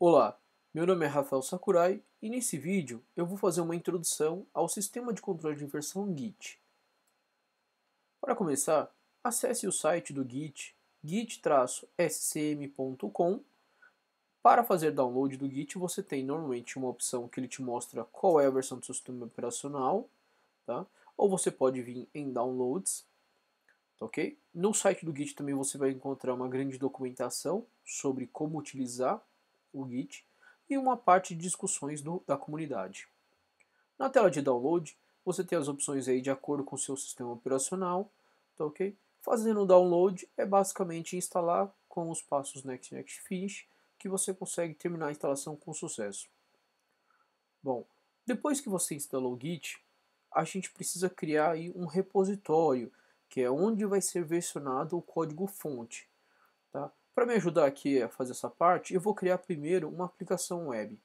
Olá, meu nome é Rafael Sakurai e nesse vídeo eu vou fazer uma introdução ao sistema de controle de versão Git. Para começar, acesse o site do Git, git-scm.com. Para fazer download do Git, você tem normalmente uma opção que ele te mostra qual é a versão do seu sistema operacional, tá? Ou você pode vir em Downloads, tá ok? No site do Git também você vai encontrar uma grande documentação sobre como utilizar o Git e uma parte de discussões da comunidade. Na tela de download, você tem as opções aí de acordo com o seu sistema operacional, tá ok? Fazendo o download é basicamente instalar com os passos Next, Next, Finish, que você consegue terminar a instalação com sucesso. Bom, depois que você instalou o Git, a gente precisa criar aí um repositório, que é onde vai ser versionado o código-fonte. Tá? Para me ajudar aqui a fazer essa parte, eu vou criar primeiro uma aplicação web.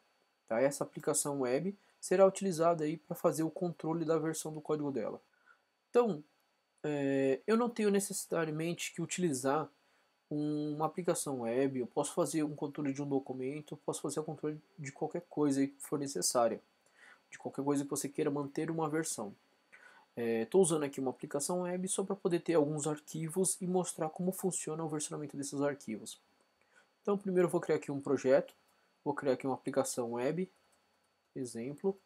Tá? Essa aplicação web será utilizada aí para fazer o controle da versão do código dela. Então, eu não tenho necessariamente que utilizar uma aplicação web, eu posso fazer um controle de um documento, posso fazer o controle de qualquer coisa que for necessária, de qualquer coisa que você queira manter uma versão. Estou usando aqui uma aplicação web só para poder ter alguns arquivos e mostrar como funciona o versionamento desses arquivos. Então, primeiro eu vou criar aqui um projeto, vou criar aqui uma aplicação web, exemplo.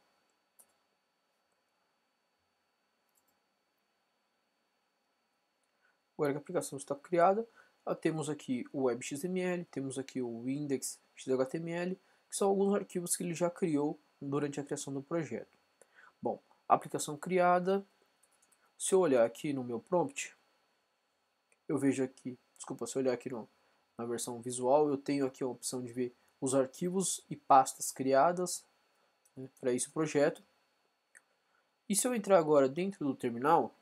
Agora que a aplicação está criada, temos aqui o web.xml, temos aqui o index.html, que são alguns arquivos que ele já criou durante a criação do projeto. Bom, aplicação criada, se eu olhar aqui no meu prompt, eu vejo aqui, desculpa, se eu olhar aqui na versão visual, eu tenho aqui a opção de ver os arquivos e pastas criadas, né, para esse projeto. E se eu entrar agora dentro do terminal,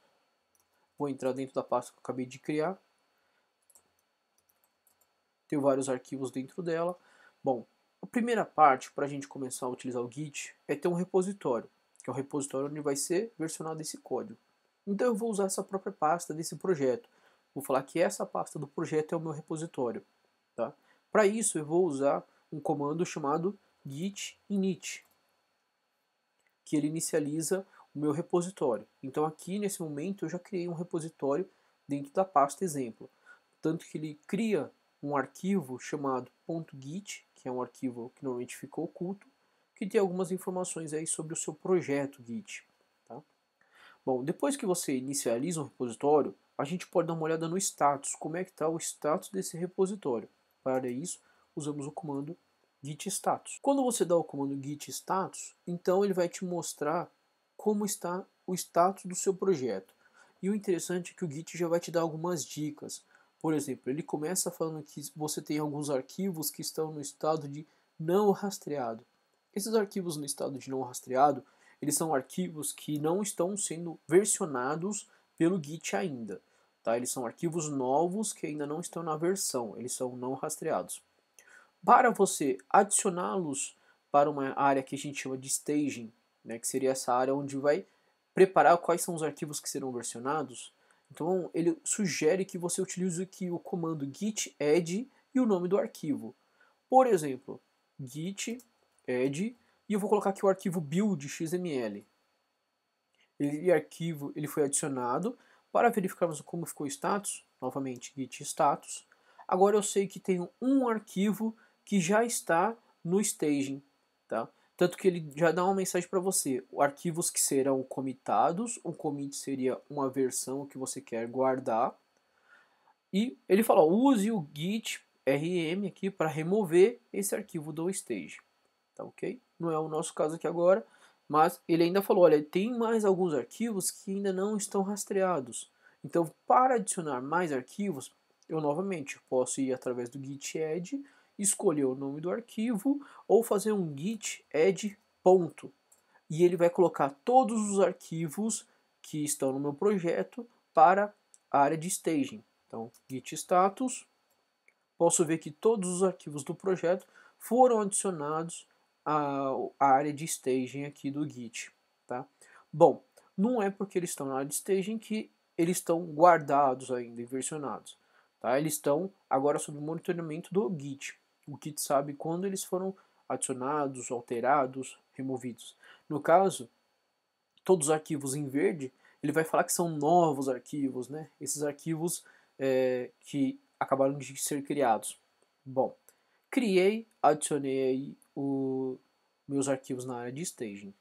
vou entrar dentro da pasta que eu acabei de criar, tenho vários arquivos dentro dela. Bom, a primeira parte para a gente começar a utilizar o Git é ter um repositório, que é o repositório onde vai ser versionado esse código. Então eu vou usar essa própria pasta desse projeto. Vou falar que essa pasta do projeto é o meu repositório. Tá? Para isso eu vou usar um comando chamado git init, que ele inicializa o meu repositório. Então aqui nesse momento eu já criei um repositório dentro da pasta exemplo. Tanto que ele cria um arquivo chamado .git, que é um arquivo que normalmente fica oculto, que tem algumas informações aí sobre o seu projeto Git. Tá? Bom, depois que você inicializa um repositório, a gente pode dar uma olhada no status, como é que está o status desse repositório. Para isso, usamos o comando git status. Quando você dá o comando git status, então ele vai te mostrar como está o status do seu projeto. E o interessante é que o Git já vai te dar algumas dicas. Por exemplo, ele começa falando que você tem alguns arquivos que estão no estado de não rastreado. Esses arquivos no estado de não rastreado, eles são arquivos que não estão sendo versionados pelo Git ainda. Tá? Eles são arquivos novos que ainda não estão na versão, eles são não rastreados. Para você adicioná-los para uma área que a gente chama de staging, né, que seria essa área onde vai preparar quais são os arquivos que serão versionados, então ele sugere que você utilize aqui o comando git add e o nome do arquivo. Por exemplo, git add, e eu vou colocar aqui o arquivo build.xml. Ele foi adicionado. Para verificarmos como ficou o status, novamente git status. Agora eu sei que tem um arquivo que já está no staging, tá? Tanto que ele já dá uma mensagem para você, arquivos que serão commitados, o commit seria uma versão que você quer guardar, e ele fala, use o git rm aqui para remover esse arquivo do stage, tá ok? Não é o nosso caso aqui agora, mas ele ainda falou, olha, tem mais alguns arquivos que ainda não estão rastreados, então para adicionar mais arquivos, eu novamente posso ir através do git add, escolher o nome do arquivo ou fazer um git add ponto. E ele vai colocar todos os arquivos que estão no meu projeto para a área de staging. Então, git status, posso ver que todos os arquivos do projeto foram adicionados à área de staging aqui do Git. Tá? Bom, não é porque eles estão na área de staging que eles estão guardados ainda e versionados. Tá? Eles estão agora sob monitoramento do Git. O Git sabe quando eles foram adicionados, alterados, removidos. No caso, todos os arquivos em verde, ele vai falar que são novos arquivos, né? Esses arquivos que acabaram de ser criados. Bom, criei, adicionei aí meus arquivos na área de staging.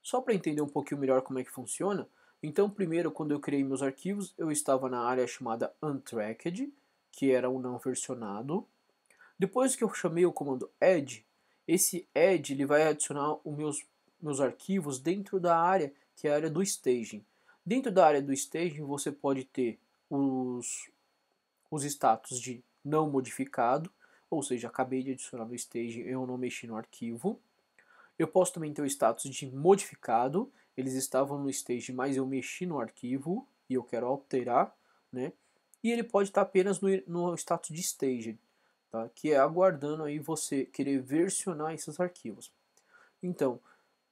Só para entender um pouquinho melhor como é que funciona, então primeiro quando eu criei meus arquivos, eu estava na área chamada untracked, que era o não versionado. Depois que eu chamei o comando add, esse add ele vai adicionar os meus arquivos dentro da área que é a área do staging. Dentro da área do staging você pode ter os status de não modificado, ou seja, acabei de adicionar no staging, eu não mexi no arquivo. Eu posso também ter o status de modificado, eles estavam no staging, mas eu mexi no arquivo e eu quero alterar, né? E ele pode estar apenas no status de staging, tá? Que é aguardando aí você querer versionar esses arquivos. Então,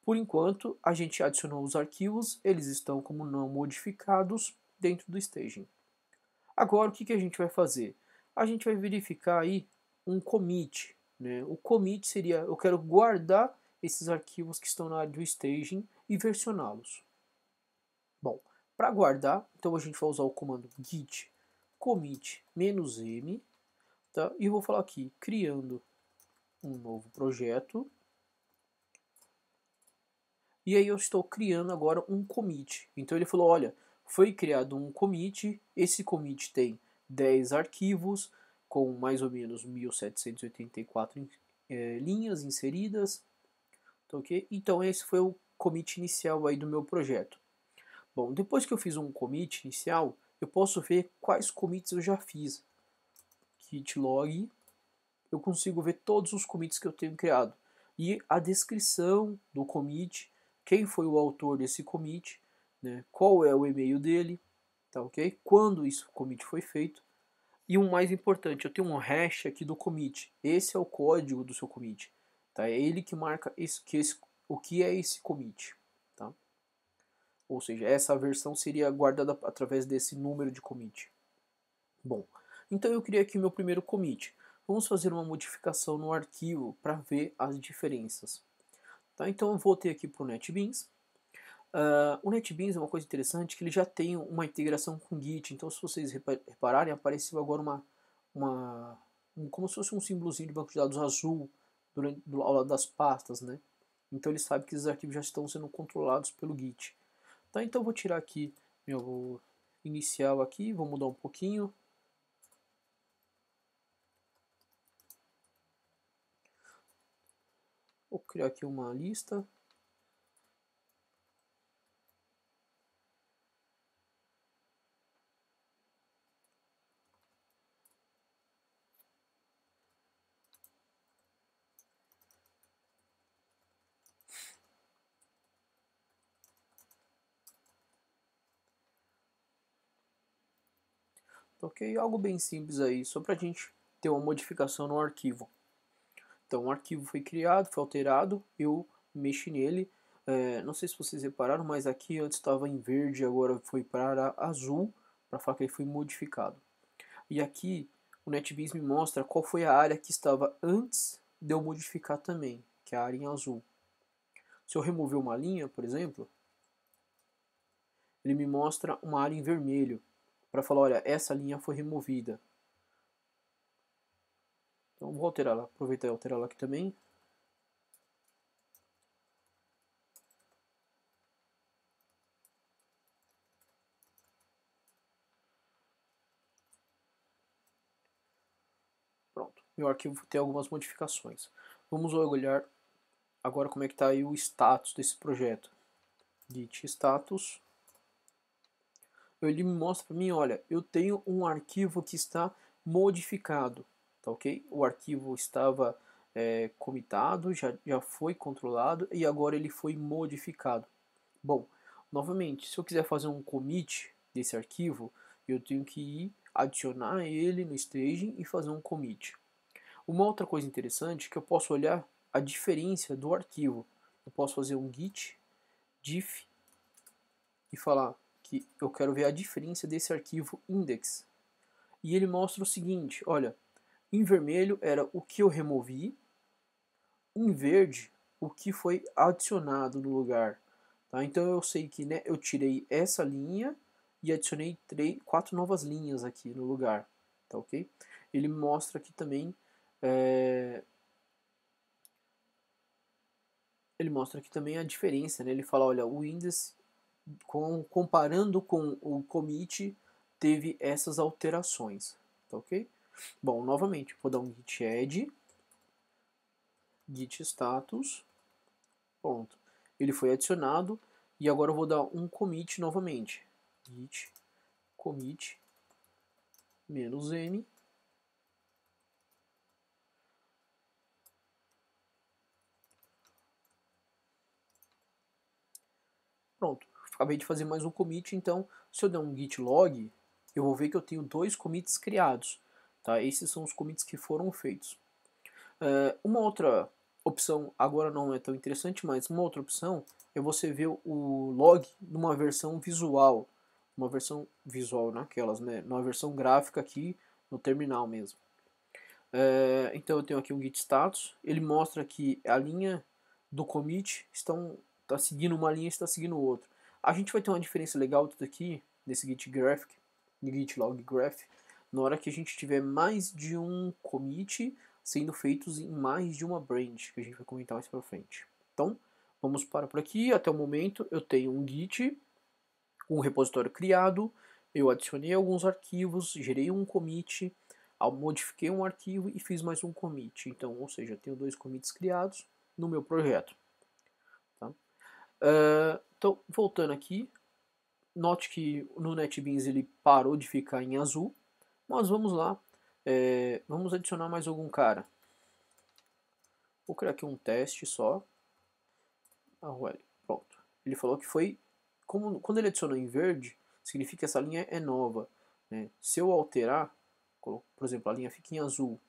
por enquanto, a gente adicionou os arquivos, eles estão como não modificados dentro do staging. Agora, o que a gente vai fazer? A gente vai verificar aí um commit, né? O commit seria, eu quero guardar esses arquivos que estão na área do staging e versioná-los. Bom, para guardar, então a gente vai usar o comando git commit "-m", tá? E eu vou falar aqui, criando um novo projeto. E aí eu estou criando agora um commit. Então ele falou, olha, foi criado um commit, esse commit tem 10 arquivos, com mais ou menos 1784 linhas inseridas. Tá, ok? Então esse foi o commit inicial aí do meu projeto. Bom, depois que eu fiz um commit inicial, eu posso ver quais commits eu já fiz. Git log, eu consigo ver todos os commits que eu tenho criado. E a descrição do commit, quem foi o autor desse commit, né, qual é o e-mail dele, tá ok? Quando esse commit foi feito. E o mais importante, eu tenho um hash aqui do commit. Esse é o código do seu commit. Tá? É ele que marca o que é esse commit. Tá? Ou seja, essa versão seria guardada através desse número de commit. Bom, então eu criei aqui o meu primeiro commit. Vamos fazer uma modificação no arquivo para ver as diferenças. Tá? Então eu voltei aqui para o NetBeans. O NetBeans é uma coisa interessante que ele já tem uma integração com Git. Então se vocês repararem, apareceu agora como se fosse um símbolozinho de banco de dados azul ao lado das pastas, né? Então ele sabe que esses arquivos já estão sendo controlados pelo Git. Tá? Então eu vou tirar aqui meu inicial aqui, vou mudar um pouquinho. Vou criar aqui uma lista. Ok, algo bem simples aí, só para a gente ter uma modificação no arquivo. Então o arquivo foi criado, foi alterado, eu mexi nele. Não sei se vocês repararam, mas aqui antes estava em verde, agora foi para azul, para falar que ele foi modificado. E aqui o NetBeans me mostra qual foi a área que estava antes de eu modificar também, que é a área em azul. Se eu remover uma linha, por exemplo, ele me mostra uma área em vermelho, para falar, olha, essa linha foi removida. Então vou alterar ela, aproveitar e alterar ela aqui também. Pronto, meu arquivo tem algumas modificações. Vamos olhar agora como é que está aí o status desse projeto. Git status. Ele me mostra para mim, olha, eu tenho um arquivo que está modificado, tá ok? O arquivo estava comitado, já foi controlado e agora ele foi modificado. Bom, novamente, se eu quiser fazer um commit desse arquivo, eu tenho que ir adicionar ele no staging e fazer um commit. Uma outra coisa interessante é que eu posso olhar a diferença do arquivo. Eu posso fazer um git diff e falar que eu quero ver a diferença desse arquivo index. E ele mostra o seguinte, olha, Em vermelho era o que eu removi, em verde o que foi adicionado no lugar. Tá? Então eu sei que, né, eu tirei essa linha e adicionei 4 novas linhas aqui no lugar. Tá, ok? Ele mostra aqui também ele mostra aqui também a diferença, né? Ele fala, olha, o índice comparando com o commit teve essas alterações, tá ok? Bom, novamente, vou dar um git add, git status, pronto. Ele foi adicionado e agora eu vou dar um commit novamente. Git commit -n. Pronto, acabei de fazer mais um commit, então se eu der um git log, eu vou ver que eu tenho 2 commits criados. Tá? Esses são os commits que foram feitos. Uma outra opção, agora não é tão interessante, mas uma outra opção é você ver o log numa versão visual. Uma versão visual naquelas, né? Numa versão gráfica aqui no terminal mesmo. Então eu tenho aqui um git status, ele mostra que a linha do commit está seguindo uma linha e está seguindo outra. A gente vai ter uma diferença legal tudo aqui, nesse git graph, no git log graph, na hora que a gente tiver mais de um commit sendo feitos em mais de uma branch, que a gente vai comentar mais pra frente. Então, vamos parar por aqui. Até o momento eu tenho um git, um repositório criado, eu adicionei alguns arquivos, gerei um commit, modifiquei um arquivo e fiz mais um commit. Então, ou seja, eu tenho 2 commits criados no meu projeto. Tá? Então, voltando aqui, note que no NetBeans ele parou de ficar em azul. Nós vamos lá, vamos adicionar mais algum cara. Vou criar aqui um teste só. Pronto. Ele falou que foi, quando ele adicionou em verde, significa que essa linha é nova. Né? Se eu alterar, por exemplo, a linha fica em azul,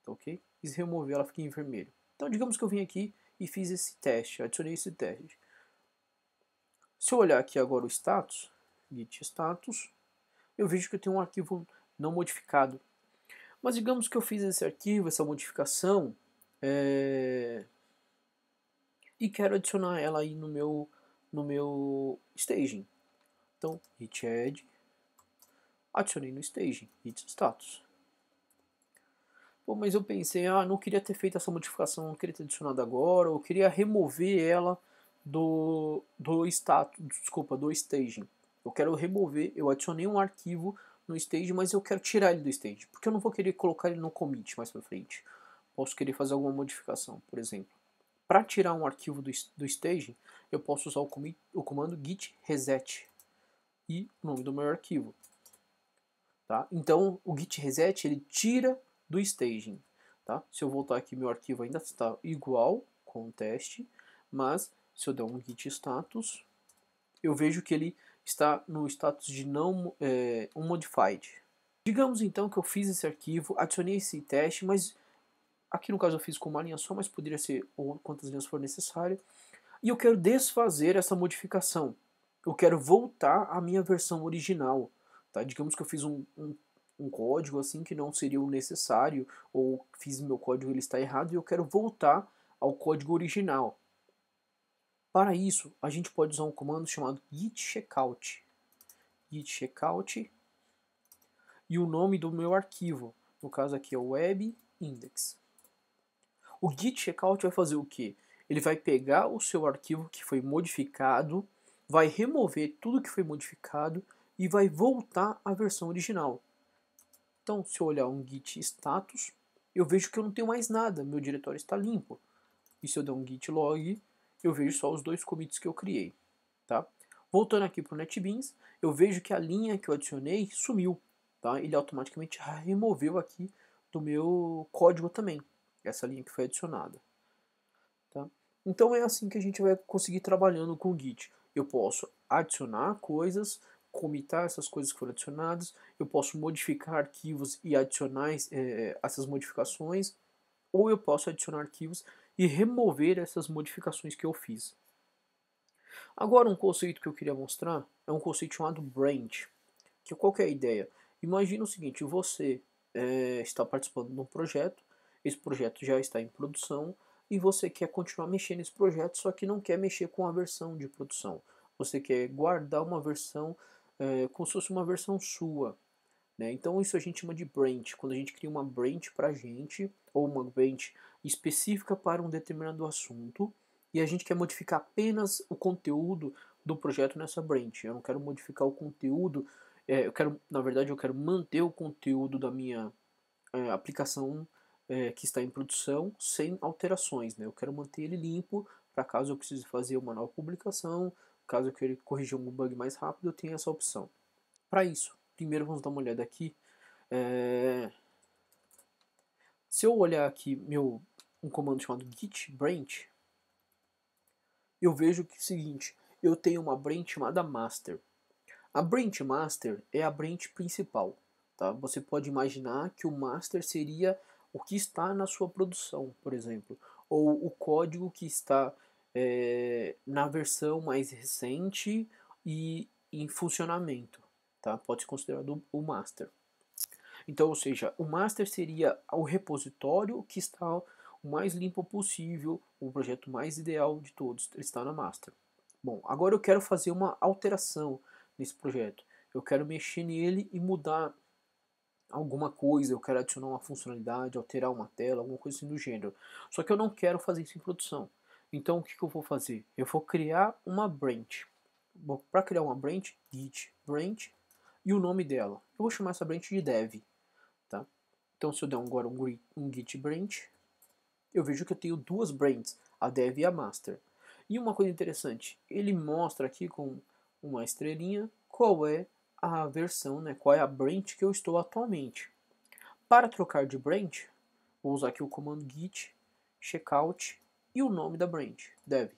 tá ok? E se remover, ela fica em vermelho. Então, digamos que eu vim aqui e fiz esse teste, adicionei esse teste. Se eu olhar aqui agora o status, git status, eu vejo que eu tenho um arquivo não modificado. Mas digamos que eu fiz esse arquivo, essa modificação, e quero adicionar ela aí no meu staging. Então, git add, adicionei no staging, git status. Pô, mas eu pensei, não queria ter feito essa modificação, não queria ter adicionado agora, eu queria remover ela do status, desculpa, do staging. Eu quero remover, eu adicionei um arquivo no staging, mas eu quero tirar ele do staging, porque eu não vou querer colocar ele no commit mais pra frente. Posso querer fazer alguma modificação, por exemplo. Para tirar um arquivo do staging, eu posso usar o comando git reset e o nome do meu arquivo. Tá? Então, o git reset ele tira do staging. Tá? Se eu voltar aqui, meu arquivo ainda está igual com o teste, mas se eu der um git status, eu vejo que ele está no status de não unmodified. Digamos então que eu fiz esse arquivo, adicionei esse teste, mas aqui no caso eu fiz com uma linha só, mas poderia ser ou quantas linhas for necessário. E eu quero desfazer essa modificação. Eu quero voltar à minha versão original. Tá? Digamos que eu fiz um código assim que não seria o necessário, ou fiz meu código ele está errado e eu quero voltar ao código original. Para isso, a gente pode usar um comando chamado git checkout. Git checkout e o nome do meu arquivo. No caso aqui é o web index. O git checkout vai fazer o quê? Ele vai pegar o seu arquivo que foi modificado, vai remover tudo que foi modificado e vai voltar à versão original. Então, se eu olhar um git status, eu vejo que eu não tenho mais nada, meu diretório está limpo. E se eu der um git log, eu vejo só os 2 commits que eu criei. Tá? Voltando aqui para o NetBeans, eu vejo que a linha que eu adicionei sumiu. Tá? Ele automaticamente removeu aqui do meu código também, essa linha que foi adicionada. Tá? Então é assim que a gente vai conseguir trabalhando com o Git. Eu posso adicionar coisas, comitar essas coisas que foram adicionadas, eu posso modificar arquivos e adicionar essas modificações, ou eu posso adicionar arquivos e remover essas modificações que eu fiz. Agora um conceito que eu queria mostrar é um conceito chamado branch. Qual que é a ideia? Imagina o seguinte, você está participando de um projeto, esse projeto já está em produção e você quer continuar mexendo nesse projeto, só que não quer mexer com a versão de produção. Você quer guardar uma versão como se fosse uma versão sua, né? Então isso a gente chama de branch, quando a gente cria uma branch para a gente, ou uma branch específica para um determinado assunto, e a gente quer modificar apenas o conteúdo do projeto nessa branch. Eu não quero modificar o conteúdo, na verdade eu quero manter o conteúdo da minha aplicação que está em produção sem alterações, né? Eu quero manter ele limpo para caso eu precise fazer uma nova publicação, caso eu queira corrigir um bug mais rápido, eu tenho essa opção. Para isso, primeiro vamos dar uma olhada aqui. Se eu olhar aqui um comando chamado git branch, eu vejo que é o seguinte, eu tenho uma branch chamada master. A branch master é a branch principal. Tá? Você pode imaginar que o master seria o que está na sua produção, por exemplo, ou o código que está na versão mais recente e em funcionamento. Tá? Pode ser considerado o master. Então, ou seja, o master seria o repositório que está o mais limpo possível, o projeto mais ideal de todos, está na master. Bom, agora eu quero fazer uma alteração nesse projeto. Eu quero mexer nele e mudar alguma coisa, eu quero adicionar uma funcionalidade, alterar uma tela, alguma coisa assim do gênero. Só que eu não quero fazer isso em produção. Então o que eu vou fazer? Eu vou criar uma branch. Para criar uma branch, git branch e o nome dela. Eu vou chamar essa branch de dev. Tá? Então se eu der agora um git branch, eu vejo que eu tenho duas branches, a dev e a master. E uma coisa interessante, ele mostra aqui com uma estrelinha qual é a versão, né, qual é a branch que eu estou atualmente. Para trocar de branch, vou usar aqui o comando git checkout e o nome da branch, dev.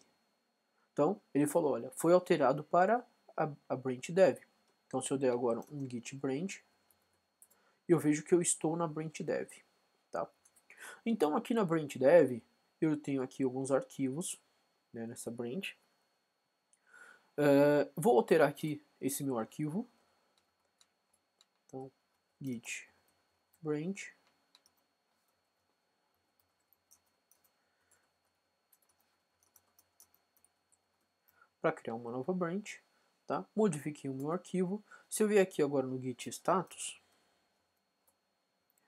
Então, ele falou, olha, foi alterado para a branch dev. Então, se eu der agora um git branch, eu vejo que eu estou na branch dev. Tá? Então, aqui na branch dev, eu tenho aqui alguns arquivos, né, nessa branch. Vou alterar aqui esse meu arquivo. Então, git branch. Para criar uma nova branch. Tá? Modifiquei o meu arquivo. Se eu vier aqui agora no git status,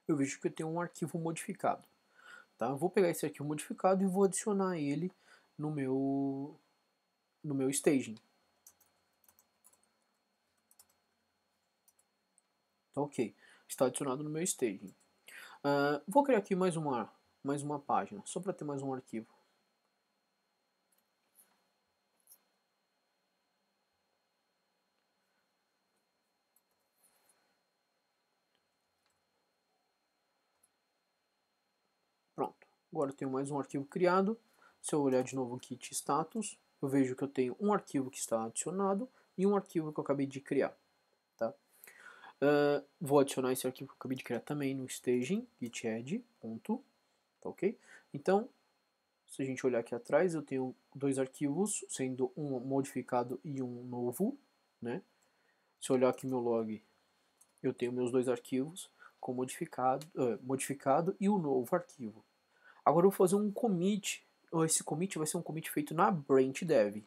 eu vejo que eu tenho um arquivo modificado. Tá? Eu vou pegar esse arquivo modificado e vou adicionar ele no meu staging. Tá, ok, está adicionado no meu staging. Vou criar aqui mais uma página, só para ter mais um arquivo. Pronto, agora eu tenho mais um arquivo criado. Se eu olhar de novo o git status, eu vejo que eu tenho um arquivo que está adicionado e um arquivo que eu acabei de criar. Tá? Vou adicionar esse arquivo que eu acabei de criar também no staging, git add, ponto, tá ok? Então, se a gente olhar aqui atrás, eu tenho dois arquivos, sendo um modificado e um novo, né? Se eu olhar aqui meu log, eu tenho meus dois arquivos com modificado e o novo arquivo. Agora eu vou fazer um commit, esse commit vai ser um commit feito na branch dev,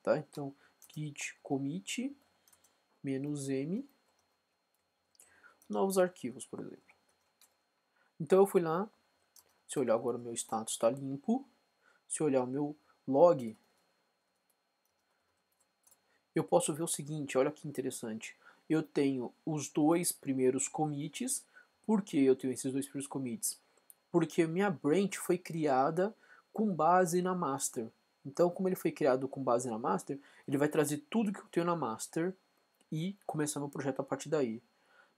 tá? Então, git commit -m novos arquivos, por exemplo. Então eu fui lá, se eu olhar agora o meu status está limpo, se eu olhar o meu log, eu posso ver o seguinte, olha que interessante. Eu tenho os dois primeiros commits. Por que eu tenho esses dois primeiros commits? Porque minha branch foi criada com base na master. Então, como ele foi criado com base na master, ele vai trazer tudo que eu tenho na master e começar meu projeto a partir daí.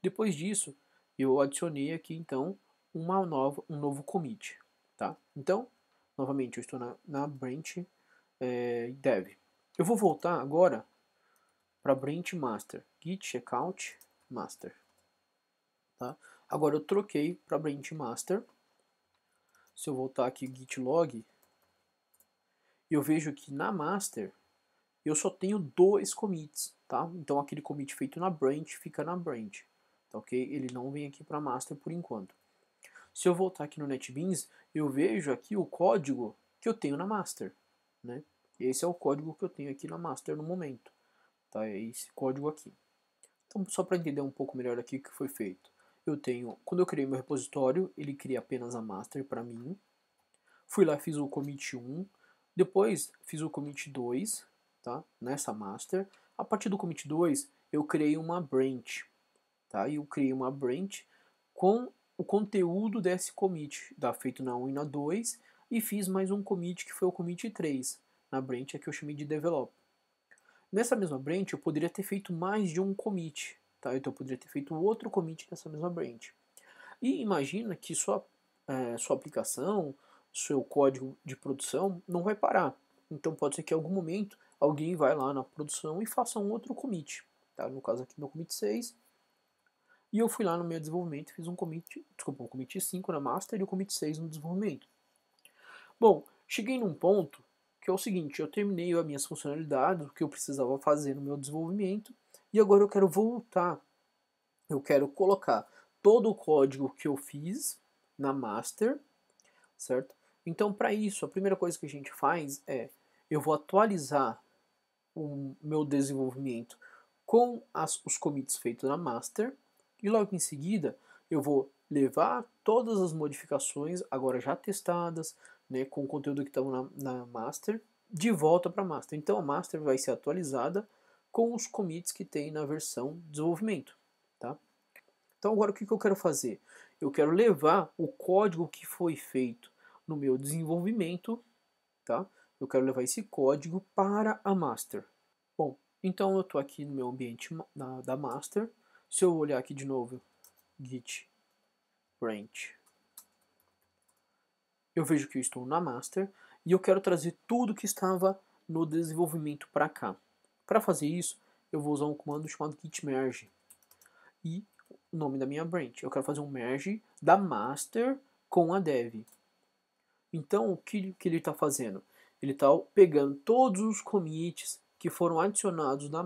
Depois disso, eu adicionei aqui então um novo commit. Tá? Então, novamente, eu estou na branch dev. Eu vou voltar agora para branch master, git checkout master. Tá? Agora eu troquei para branch master. Se eu voltar aqui git log, eu vejo que na master eu só tenho dois commits, tá? Então aquele commit feito na branch fica na branch, tá ok? Ele não vem aqui para master por enquanto. Se eu voltar aqui no NetBeans, eu vejo aqui o código que eu tenho na master, né? Esse é o código que eu tenho aqui na master no momento, tá? É esse código aqui. Então, só para entender um pouco melhor aqui o que foi feito. Eu tenho, quando eu criei meu repositório, ele cria apenas a master para mim. Fui lá, fiz o commit 1, depois fiz o commit 2, tá? Nessa master. A partir do commit 2, eu criei uma branch, tá? E eu criei uma branch com o conteúdo desse commit, tá? Feito na 1 e na 2, e fiz mais um commit que foi o commit 3, na branch que eu chamei de develop. Nessa mesma branch eu poderia ter feito mais de um commit, tá? Então eu poderia ter feito outro commit nessa mesma branch. E imagina que sua aplicação, seu código de produção não vai parar. Então pode ser que em algum momento alguém vai lá na produção e faça um outro commit. Tá? No caso aqui meu commit 6. E eu fui lá no meu desenvolvimento e fiz um commit 5 na master e o commit 6 no desenvolvimento. Bom, cheguei num ponto que é o seguinte, eu terminei as minhas funcionalidades, o que eu precisava fazer no meu desenvolvimento, e agora eu quero voltar, eu quero colocar todo o código que eu fiz na master, certo? Então, para isso, a primeira coisa que a gente faz é, eu vou atualizar o meu desenvolvimento com os commits feitos na master, e logo em seguida eu vou levar todas as modificações, agora já testadas, né, com o conteúdo que estava na master, de volta para a master. Então a master vai ser atualizada com os commits que tem na versão desenvolvimento. Tá? Então agora o que eu quero fazer? Eu quero levar o código que foi feito no meu desenvolvimento, tá? Eu quero levar esse código para a master. Bom, então eu estou aqui no meu ambiente da master. Se eu olhar aqui de novo, git branch, eu vejo que eu estou na master e eu quero trazer tudo que estava no desenvolvimento para cá. Para fazer isso, eu vou usar um comando chamado git merge e o nome da minha branch. Eu quero fazer um merge da master com a dev. Então, o que ele está fazendo? Ele está pegando todos os commits que foram adicionados na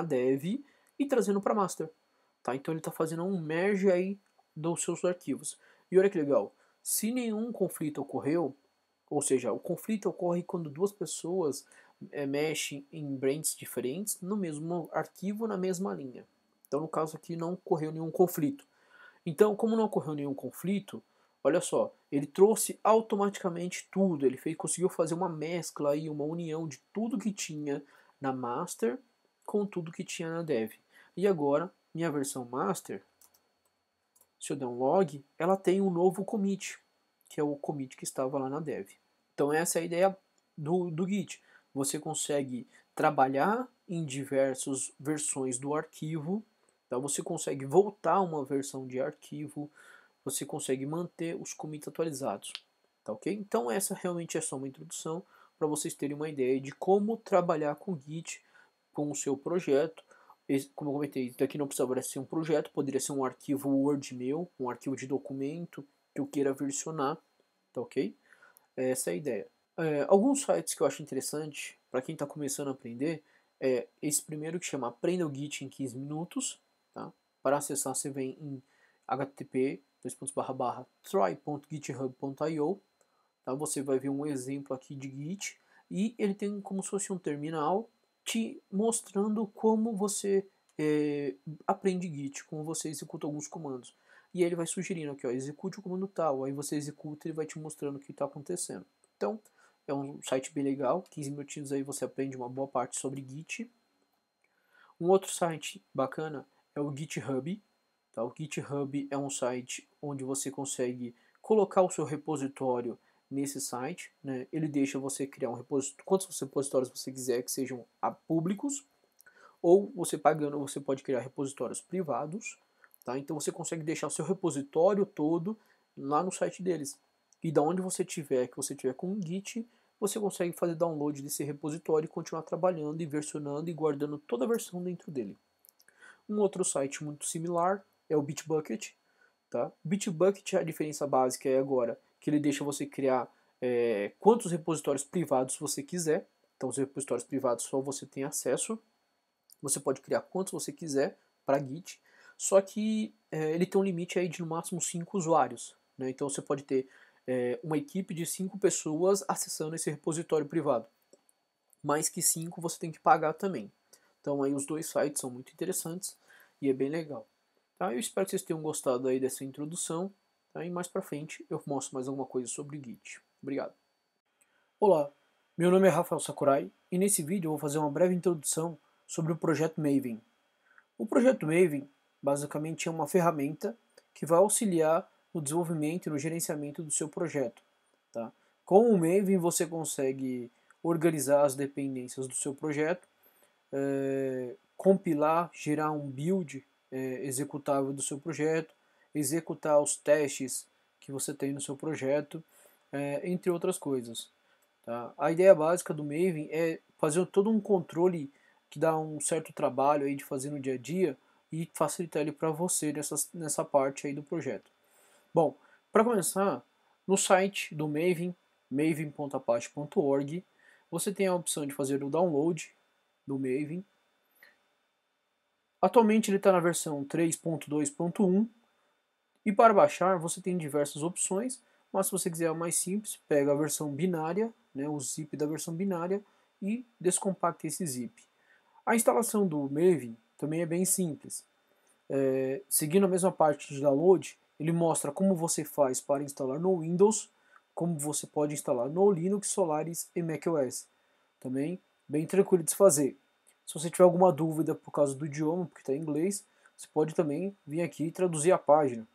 dev, e trazendo para master. Tá? Então ele está fazendo um merge aí dos seus arquivos. E olha que legal, se nenhum conflito ocorreu, ou seja, o conflito ocorre quando duas pessoas mexem em branches diferentes no mesmo arquivo, na mesma linha. Então no caso aqui não ocorreu nenhum conflito. Então, como não ocorreu nenhum conflito, olha só, ele trouxe automaticamente tudo, conseguiu fazer uma mescla aí, uma união de tudo que tinha na master com tudo que tinha na dev. E agora, minha versão master, se eu der um log, ela tem um novo commit, que é o commit que estava lá na dev. Então essa é a ideia do Git. Você consegue trabalhar em diversas versões do arquivo, tá? Você consegue voltar uma versão de arquivo, você consegue manter os commits atualizados, tá ok? Então essa realmente é só uma introdução para vocês terem uma ideia de como trabalhar com Git, com o seu projeto. Como eu comentei, isso daqui não precisava ser um projeto, poderia ser um arquivo Word meu, um arquivo de documento que eu queira versionar, tá ok? Essa é a ideia. Alguns sites que eu acho interessante para quem está começando a aprender é esse primeiro que chama Aprenda o Git em 15 minutos. Tá? Para acessar você vem em http://try.github.io. Tá? Você vai ver um exemplo aqui de Git e ele tem como se fosse um terminal te mostrando como você aprende Git, como você executa alguns comandos. E aí ele vai sugerindo aqui, ó, execute o comando tal, aí você executa e ele vai te mostrando o que está acontecendo. Então, é um site bem legal, 15 minutinhos aí você aprende uma boa parte sobre Git. Um outro site bacana é o GitHub. Tá? O GitHub é um site onde você consegue colocar o seu repositório nesse site. Né? Ele deixa você criar um repositório, quantos repositórios você quiser que sejam públicos, ou você pagando você pode criar repositórios privados. Tá? Então você consegue deixar o seu repositório todo lá no site deles. E da onde você tiver, que você tiver com o Git, você consegue fazer download desse repositório e continuar trabalhando e versionando e guardando toda a versão dentro dele. Um outro site muito similar é o Bitbucket. Tá? Bitbucket, a diferença básica é agora que ele deixa você criar quantos repositórios privados você quiser. Então os repositórios privados só você tem acesso. Você pode criar quantos você quiser para Git. só que ele tem um limite aí de no máximo 5 usuários, né? Então você pode ter uma equipe de 5 pessoas acessando esse repositório privado. Mais que 5 você tem que pagar também. Então aí os dois sites são muito interessantes e é bem legal. Tá? Eu espero que vocês tenham gostado aí dessa introdução. Tá? E mais pra frente eu mostro mais alguma coisa sobre Git. Obrigado. Olá, meu nome é Rafael Sakurai e nesse vídeo eu vou fazer uma breve introdução sobre o projeto Maven. O projeto Maven basicamente é uma ferramenta que vai auxiliar no desenvolvimento e no gerenciamento do seu projeto. Tá? Com o Maven você consegue organizar as dependências do seu projeto, compilar, gerar um build executável do seu projeto, executar os testes que você tem no seu projeto, entre outras coisas. Tá? A ideia básica do Maven é fazer todo um controle que dá um certo trabalho aí de fazer no dia a dia e facilitar ele para você nessa parte aí do projeto. Bom, para começar, no site do Maven, maven.apache.org, você tem a opção de fazer o download do Maven. Atualmente ele está na versão 3.2.1 e para baixar você tem diversas opções, mas se você quiser a mais simples, pega a versão binária, né, o zip da versão binária e descompacta esse zip. A instalação do Maven também é bem simples. Seguindo a mesma parte de download, ele mostra como você faz para instalar no Windows, como você pode instalar no Linux, Solaris e macOS. Também bem tranquilo de se fazer. Se você tiver alguma dúvida por causa do idioma, porque está em inglês, você pode também vir aqui e traduzir a página.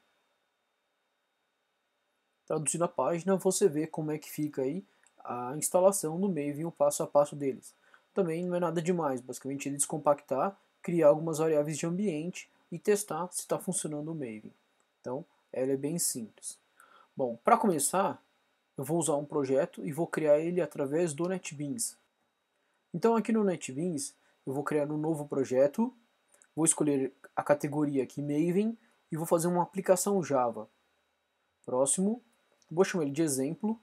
Traduzindo a página, você vê como é que fica aí a instalação do Maven, o passo a passo deles. Também não é nada demais, basicamente ele descompactar, criar algumas variáveis de ambiente e testar se está funcionando o Maven. Então, ela é bem simples. Bom, para começar, eu vou usar um projeto e vou criar ele através do NetBeans. Então aqui no NetBeans, eu vou criar um novo projeto, vou escolher a categoria aqui Maven e vou fazer uma aplicação Java. Próximo, vou chamar ele de exemplo.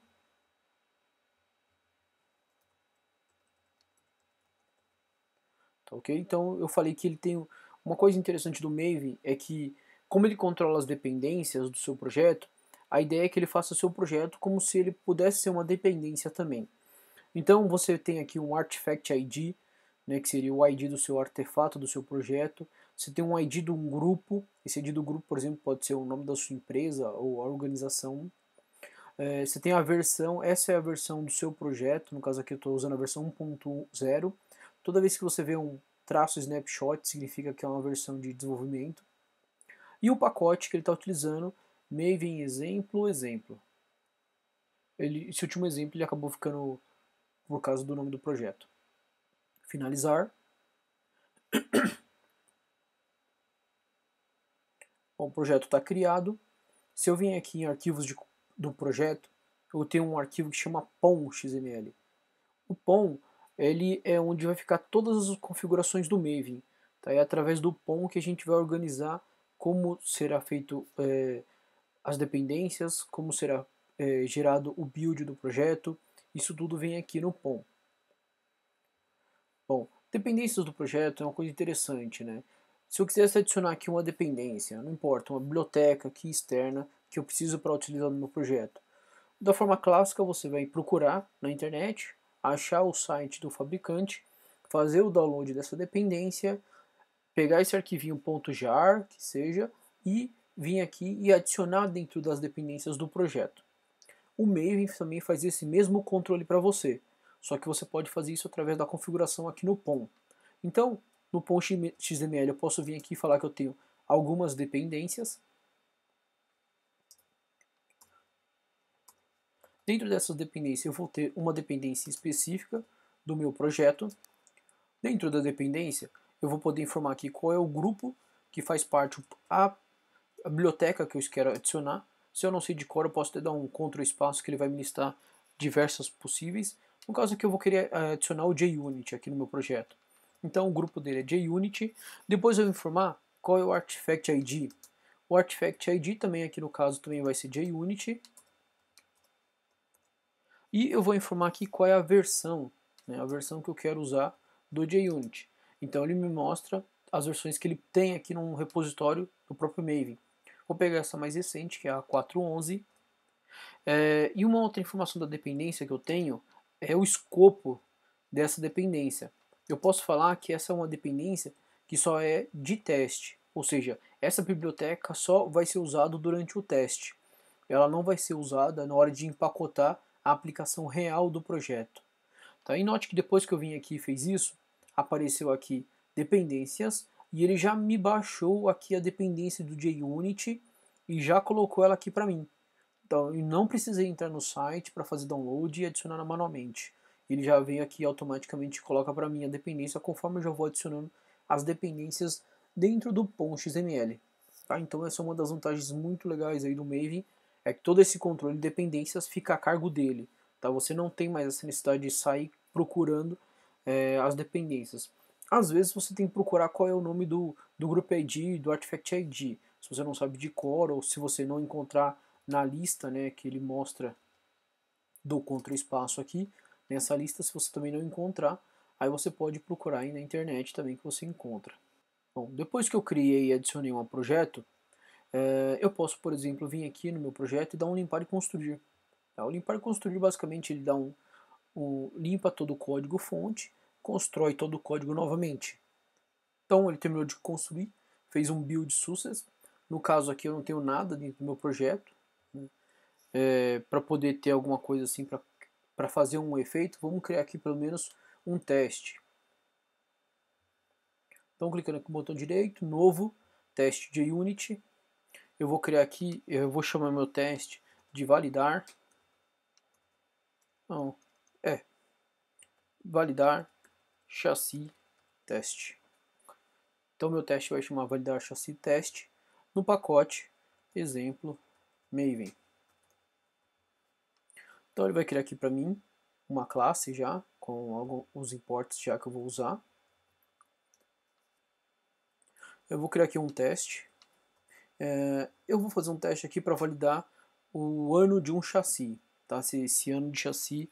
Tá ok? Então eu falei que ele tem uma coisa interessante do Maven é que como ele controla as dependências do seu projeto, a ideia é que ele faça o seu projeto como se ele pudesse ser uma dependência também. Então você tem aqui um Artifact ID, né, que seria o ID do seu artefato, do seu projeto. Você tem um ID de um grupo. Esse ID do grupo, por exemplo, pode ser o nome da sua empresa ou a organização. Você tem a versão, essa é a versão do seu projeto, no caso aqui eu estou usando a versão 1.0. Toda vez que você vê um traço snapshot, significa que é uma versão de desenvolvimento. E o pacote que ele está utilizando, Maven exemplo, exemplo. Esse último exemplo ele acabou ficando por causa do nome do projeto. Finalizar. Bom, o projeto está criado. Se eu vim aqui em arquivos do projeto, eu tenho um arquivo que chama pom.xml. O pom ele é onde vai ficar todas as configurações do Maven. Tá? É através do pom que a gente vai organizar como será feito as dependências, como será gerado o build do projeto. Isso tudo vem aqui no pom. Bom, dependências do projeto é uma coisa interessante, né? Se eu quisesse adicionar aqui uma dependência, não importa, uma biblioteca aqui externa que eu preciso para utilizar no meu projeto. Da forma clássica, você vai procurar na internet, achar o site do fabricante, fazer o download dessa dependência, pegar esse arquivinho .jar, que seja, e vir aqui e adicionar dentro das dependências do projeto. O Maven também faz esse mesmo controle para você, só que você pode fazer isso através da configuração aqui no POM. Então, no POM.xml eu posso vir aqui e falar que eu tenho algumas dependências. Dentro dessas dependências eu vou ter uma dependência específica do meu projeto. Dentro da dependência eu vou poder informar aqui qual é o grupo que faz parte, a biblioteca que eu quero adicionar. Se eu não sei de cor, eu posso até dar um Ctrl espaço que ele vai me listar diversas possíveis. No caso aqui eu vou querer adicionar o JUnit aqui no meu projeto. Então o grupo dele é JUnit. Depois eu vou informar qual é o Artifact ID. O Artifact ID também aqui no caso também vai ser JUnit. E eu vou informar aqui qual é a versão, né, a versão que eu quero usar do JUnit. Então ele me mostra as versões que ele tem aqui no repositório do próprio Maven. Vou pegar essa mais recente, que é a 4.11. E uma outra informação da dependência que eu tenho é o escopo dessa dependência. Eu posso falar que essa é uma dependência que só é de teste, ou seja, essa biblioteca só vai ser usada durante o teste. Ela não vai ser usada na hora de empacotar a aplicação real do projeto. Tá? E note que depois que eu vim aqui e fez isso, apareceu aqui dependências e ele já me baixou aqui a dependência do JUnit e já colocou ela aqui para mim. Então eu não precisei entrar no site para fazer download e adicionar manualmente. Ele já vem aqui automaticamente e coloca para mim a dependência conforme eu já vou adicionando as dependências dentro do POM.xml. Tá? Então essa é uma das vantagens muito legais aí do Maven, é que todo esse controle de dependências fica a cargo dele. Tá? Você não tem mais essa necessidade de sair procurando as dependências. Às vezes você tem que procurar qual é o nome do Group ID, do Artifact ID, se você não sabe de cor ou se você não encontrar na lista, né, que ele mostra do Ctrl espaço aqui, nessa lista, se você também não encontrar, aí você pode procurar aí na internet também que você encontra. Bom, depois que eu criei e adicionei um projeto, eu posso, por exemplo, vir aqui no meu projeto e dar um limpar e construir. Tá? O limpar e construir, basicamente, ele dá limpa todo o código fonte, constrói todo o código novamente. Então, ele terminou de construir, fez um build success. No caso aqui, eu não tenho nada dentro do meu projeto, né? Para poder ter alguma coisa assim, para fazer um efeito, vamos criar aqui pelo menos um teste. Então, clicando aqui no botão direito, novo, teste de Unity. Eu vou criar aqui, eu vou chamar meu teste de validar. Não, validar chassi teste. Então, meu teste vai chamar validar chassi teste no pacote exemplo Maven. Então, ele vai criar aqui para mim uma classe já, com alguns imports já que eu vou usar. Eu vou criar aqui um teste. Eu vou fazer um teste aqui para validar o ano de um chassi. Tá? Se esse ano de chassi,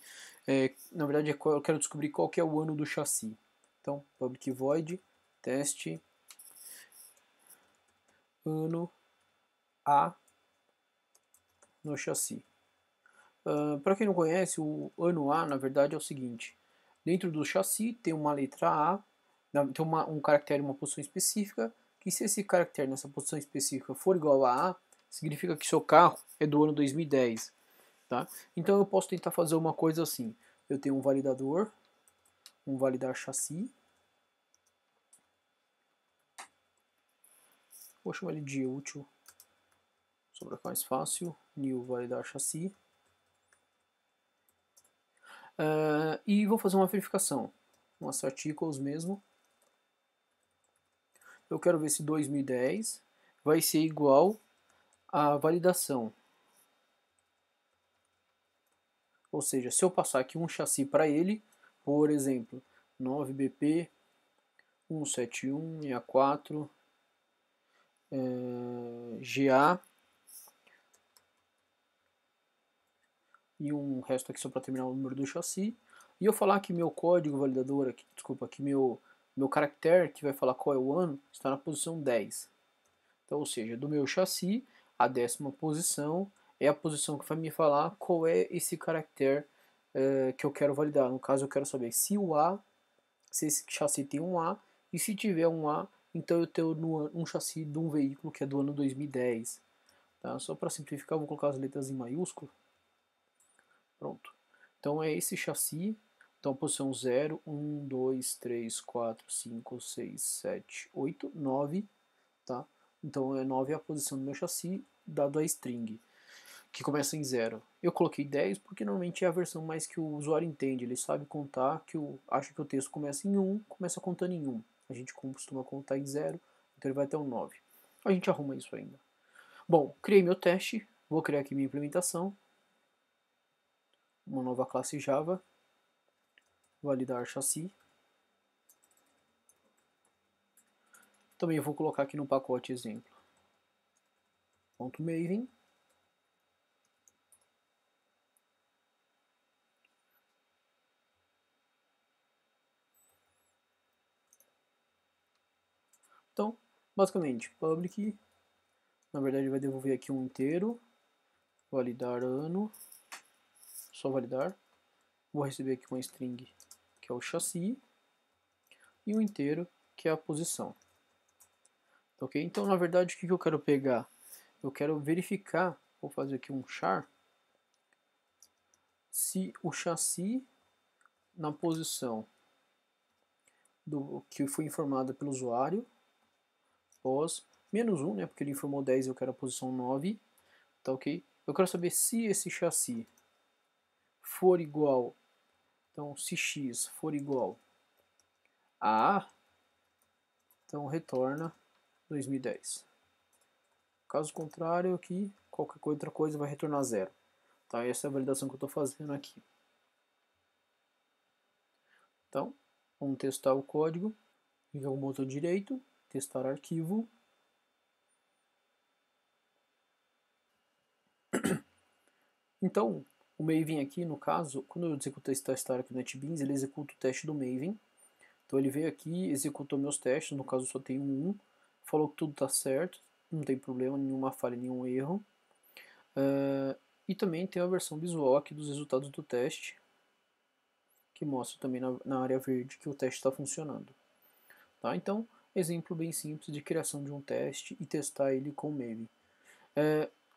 na verdade eu quero descobrir qual que é o ano do chassi. Então, public void, teste, ano A no chassi. Para quem não conhece, o ano A, na verdade, é o seguinte. Dentro do chassi tem uma letra A, tem um caractere em uma posição específica, que se esse caractere nessa posição específica for igual a A, significa que seu carro é do ano 2010. Tá? Então eu posso tentar fazer uma coisa assim. Eu tenho um validador, um validar chassi. Vou chamar ele de útil, só para ficar mais fácil. New validar chassi. E vou fazer uma verificação. Umas articles mesmo. Eu quero ver se 2010 vai ser igual à validação. Ou seja, se eu passar aqui um chassi para ele, por exemplo, 9BP 17164 GA e um resto aqui só para terminar o número do chassi, e eu falar que meu código validador, aqui, desculpa, que meu caractere que vai falar qual é o ano, está na posição 10. Então, ou seja, do meu chassi, a 10ª posição é a posição que vai me falar qual é esse caractere que eu quero validar. No caso, eu quero saber se esse chassi tem um A, e se tiver um A, então eu tenho um chassi de um veículo que é do ano 2010. Tá? Só para simplificar, eu vou colocar as letras em maiúsculo. Pronto. Então é esse chassi. Então posição 0, 1, 2, 3, 4, 5, 6, 7, 8, 9. Tá? Então é 9 a posição do meu chassi, dado a string, que começa em 0. Eu coloquei 10 porque normalmente é a versão mais que o usuário entende. Ele sabe contar, acha que o texto começa em 1, começa contando em 1. A gente costuma contar em 0, então ele vai até um 9. A gente arruma isso ainda. Bom, criei meu teste, vou criar aqui minha implementação. Uma nova classe Java, validar chassi. Também vou colocar aqui no pacote exemplo .maven. Então, basicamente, public, na verdade vai devolver aqui um inteiro, validar ano, só validar, vou receber aqui uma string, que é o chassi, e um inteiro, que é a posição. Ok? Então, na verdade, o que eu quero pegar? Eu quero verificar, vou fazer aqui um char, se o chassi na posição do que foi informada pelo usuário, pós -1, né, porque ele informou 10 e eu quero a posição 9, tá ok? Eu quero saber se esse chassi for igual, então se x for igual a A, então retorna 2010. Caso contrário, aqui qualquer outra coisa vai retornar 0. Tá? Essa é a validação que eu estou fazendo aqui. Então, vamos testar o código. Clica com o botão direito, testar arquivo. Então, o Maven aqui, no caso, quando eu executar esse testar aqui no NetBeans, ele executa o teste do Maven. Então ele veio aqui, executou meus testes, no caso só tenho um, falou que tudo está certo, não tem problema, nenhuma falha, nenhum erro. E também tem a versão visual aqui dos resultados do teste, que mostra também na área verde que o teste está funcionando. Tá? Então, exemplo bem simples de criação de um teste e testar ele com o Maven.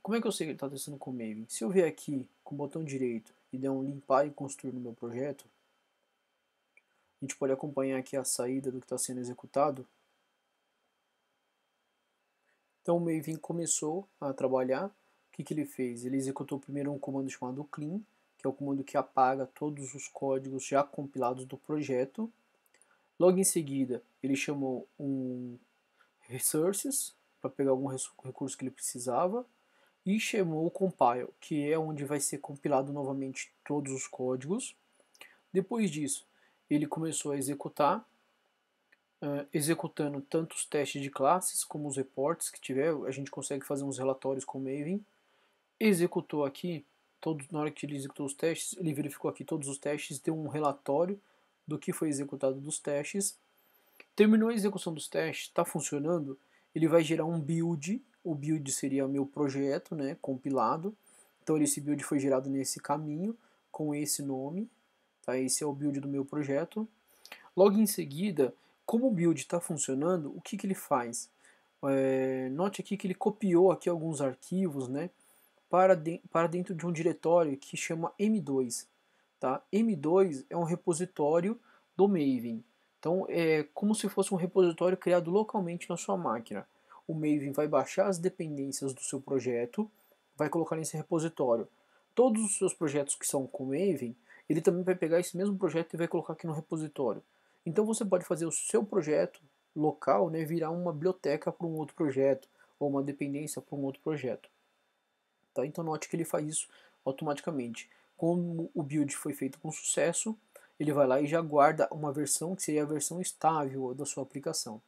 Como é que eu sei que ele está testando com o Maven? Se eu vier aqui com o botão direito e der um limpar e construir no meu projeto, a gente pode acompanhar aqui a saída do que está sendo executado. Então o Maven começou a trabalhar. O que ele fez? Ele executou primeiro um comando chamado clean, que é o comando que apaga todos os códigos já compilados do projeto. Logo em seguida, ele chamou um resources, para pegar algum recurso que ele precisava, e chamou o compile, que é onde vai ser compilado novamente todos os códigos. Depois disso, ele começou a executar, executando tanto os testes de classes como os reports que tiver. A gente consegue fazer uns relatórios com o Maven. Executou aqui, na hora que ele executou os testes, ele verificou aqui todos os testes, deu um relatório do que foi executado dos testes. Terminou a execução dos testes, está funcionando, ele vai gerar um build. O build seria meu projeto, né, compilado. Então esse build foi gerado nesse caminho, com esse nome. Tá? Esse é o build do meu projeto. Logo em seguida, como o build está funcionando, o que ele faz? Note aqui que ele copiou aqui alguns arquivos, né, para dentro de um diretório que chama M2. Tá? M2 é um repositório do Maven. Então é como se fosse um repositório criado localmente na sua máquina. O Maven vai baixar as dependências do seu projeto, vai colocar nesse repositório. Todos os seus projetos que são com Maven, ele também vai pegar esse mesmo projeto e vai colocar aqui no repositório. Então você pode fazer o seu projeto local, né, virar uma biblioteca para um outro projeto, ou uma dependência para um outro projeto. Tá? Então note que ele faz isso automaticamente. Como o build foi feito com sucesso, ele vai lá e já guarda uma versão que seria a versão estável da sua aplicação.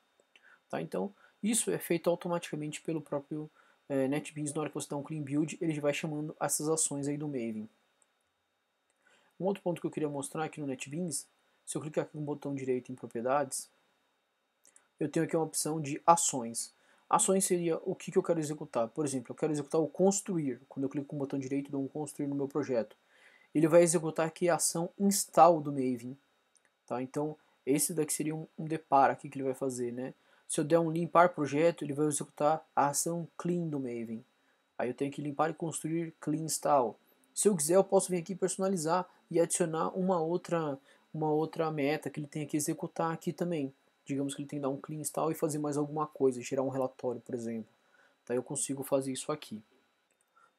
Tá? Então isso é feito automaticamente pelo próprio NetBeans. Na hora que você dá um clean build, ele vai chamando essas ações aí do Maven. Um outro ponto que eu queria mostrar aqui no NetBeans, se eu clicar aqui no botão direito em propriedades, eu tenho aqui uma opção de ações. Ações seria o que eu quero executar. Por exemplo, eu quero executar o construir. Quando eu clico com o botão direito, dou um construir no meu projeto. Ele vai executar aqui a ação install do Maven. Tá? Então, esse daqui seria um depar aqui que ele vai fazer. Né? Se eu der um limpar projeto, ele vai executar a ação clean do Maven. Aí eu tenho que limpar e construir clean install. Se eu quiser, eu posso vir aqui personalizar e adicionar uma outra meta que ele tenha que executar aqui também. Digamos que ele tem que dar um clean install e fazer mais alguma coisa, gerar um relatório, por exemplo. Tá, eu consigo fazer isso aqui.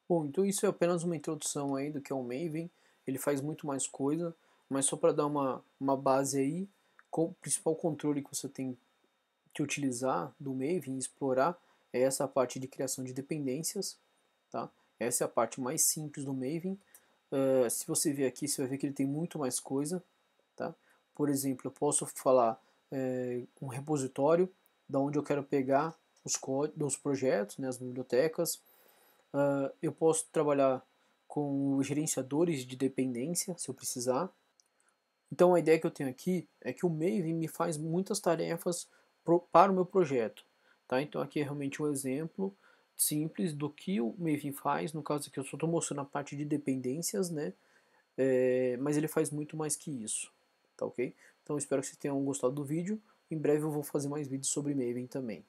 Bom, então isso é apenas uma introdução aí do que é o Maven. Ele faz muito mais coisa, mas só para dar uma base aí, o principal controle que você tem que utilizar do Maven e explorar é essa parte de criação de dependências. Tá? Essa é a parte mais simples do Maven. Se você ver aqui, você vai ver que ele tem muito mais coisa. Tá? Por exemplo, eu posso falar um repositório da onde eu quero pegar os códigos, os projetos, né, as bibliotecas. Eu posso trabalhar com gerenciadores de dependência, se eu precisar. Então a ideia que eu tenho aqui é que o Maven me faz muitas tarefas para o meu projeto. Tá? Então aqui é realmente um exemplo simples do que o Maven faz. No caso aqui eu só estou mostrando a parte de dependências, né? Mas ele faz muito mais que isso, tá ok? Então espero que vocês tenham gostado do vídeo. Em breve eu vou fazer mais vídeos sobre Maven também.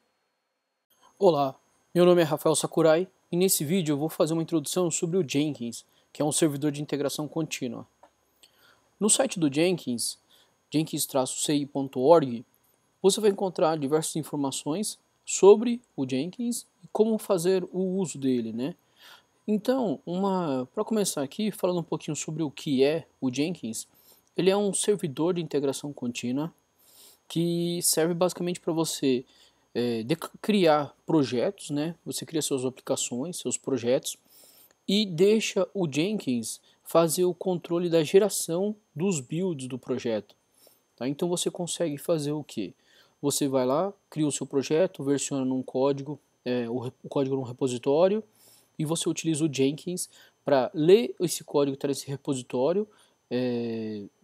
Olá, meu nome é Rafael Sakurai e nesse vídeo eu vou fazer uma introdução sobre o Jenkins, que é um servidor de integração contínua. No site do Jenkins, jenkins-ci.org, você vai encontrar diversas informações sobre o Jenkins e como fazer o uso dele, né? Então, para começar aqui, falando um pouquinho sobre o que é o Jenkins, ele é um servidor de integração contínua que serve basicamente para você criar projetos, né? Você cria suas aplicações, seus projetos e deixa o Jenkins fazer o controle da geração dos builds do projeto. Tá? Então você consegue fazer o que? Você vai lá, cria o seu projeto, versiona num código, o código num repositório, e você utiliza o Jenkins para ler esse código que está nesse repositório,